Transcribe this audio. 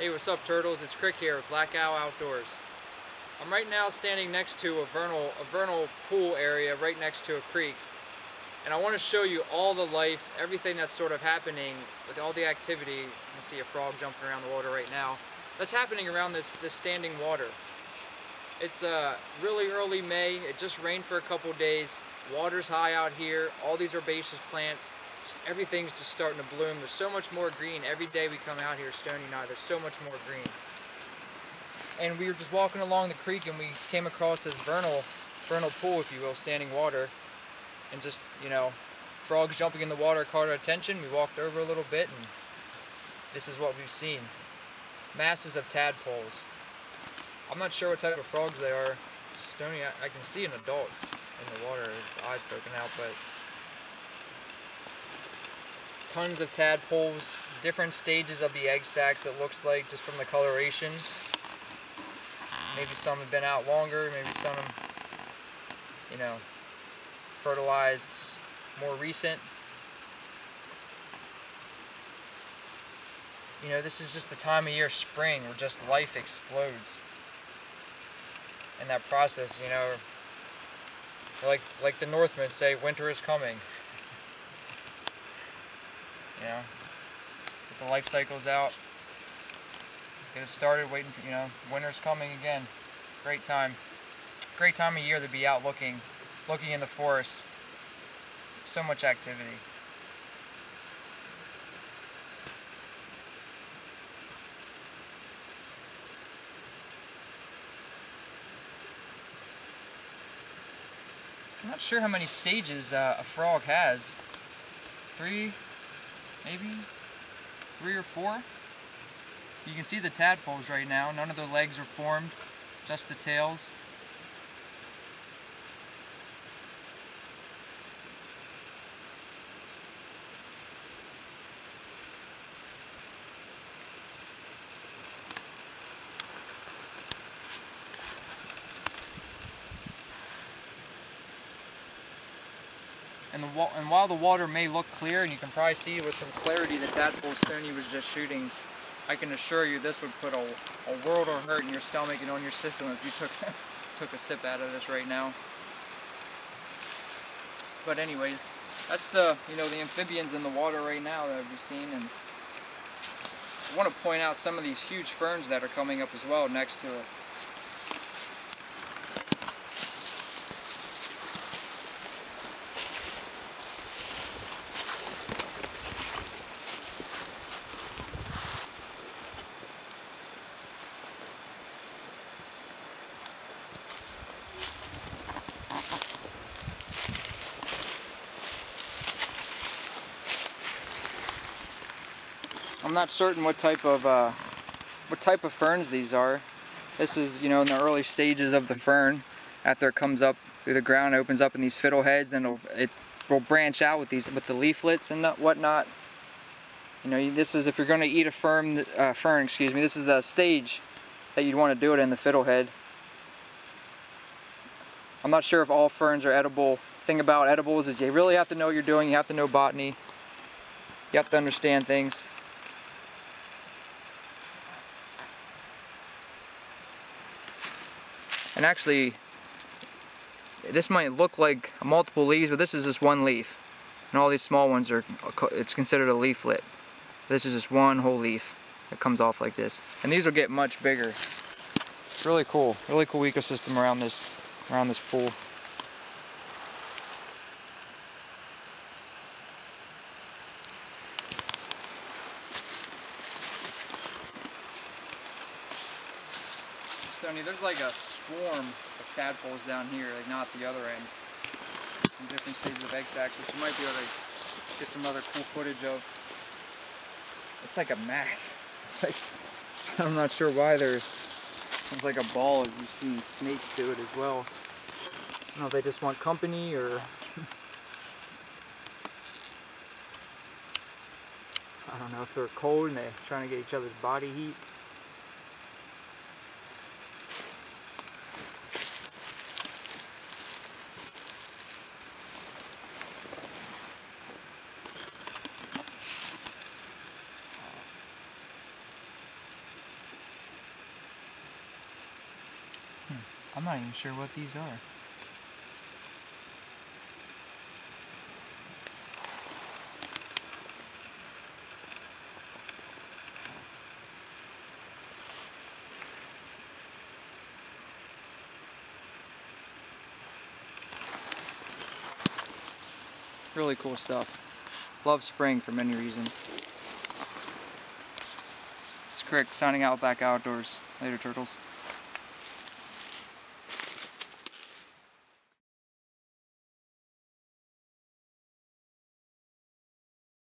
Hey, what's up, turtles? It's Krik here with Black Owl Outdoors. I'm right now standing next to a vernal pool area right next to a creek, and I want to show you all the life, everything that's sort of happening with all the activity. You can see a frog jumping around the water right now. That's happening around this standing water. It's really early May. It just rained for a couple days. Water's high out here. All these herbaceous plants. Everything's just starting to bloom. There's so much more green. Every day we come out here, Stoney and I, there's so much more green. And we were just walking along the creek and we came across this vernal pool, if you will, standing water. And just, you know, frogs jumping in the water caught our attention. We walked over a little bit and this is what we've seen. Masses of tadpoles. I'm not sure what type of frogs they are. Stoney, I can see an adult in the water, his eyes poking out, but tons of tadpoles, different stages of the egg sacs, it looks like, just from the coloration. Maybe some have been out longer, maybe some, you know, fertilized more recent. You know, this is just the time of year, spring, where just life explodes. And that process, you know, like the Northmen say, winter is coming. You know, get the life cycles out, get it started, waiting for, you know, winter's coming again. Great time of year to be out looking in the forest. So much activity. I'm not sure how many stages a frog has. 3, maybe 3 or 4. You can see the tadpoles right now. None of their legs are formed, just the tails. And while the water may look clear, and you can probably see with some clarity the tadpole Stoney was just shooting, I can assure you this would put a world of hurt in your stomach and on your system if you took a sip out of this right now. But anyways, that's the amphibians in the water right now that we've seen, and I want to point out some of these huge ferns that are coming up as well next to it. I'm not certain what type of ferns these are. This is, you know, in the early stages of the fern. After it comes up through the ground, it opens up in these fiddleheads, then it will branch out with the leaflets and whatnot. You know, this is, if you're going to eat a fern, this is the stage that you'd want to do it in, the fiddlehead. I'm not sure if all ferns are edible. The thing about edibles is you really have to know what you're doing. You have to know botany. You have to understand things. And actually, this might look like multiple leaves, but this is just one leaf. And all these small ones it's considered a leaflet. This is just one whole leaf that comes off like this. And these will get much bigger. It's really cool ecosystem around this pool. Stoney, there's like a swarm of tadpoles down here, like not the other end. Some different stages of egg sacs, which you might be able to get some other cool footage of. It's like a mass. It's like, I'm not sure why it's like a ball. You've seen snakes do it as well. I don't know if they just want company or I don't know if they're cold and they're trying to get each other's body heat. I'm not even sure what these are. Really cool stuff. Love spring for many reasons. It's Krik signing out, Black Outdoors. Later, turtles.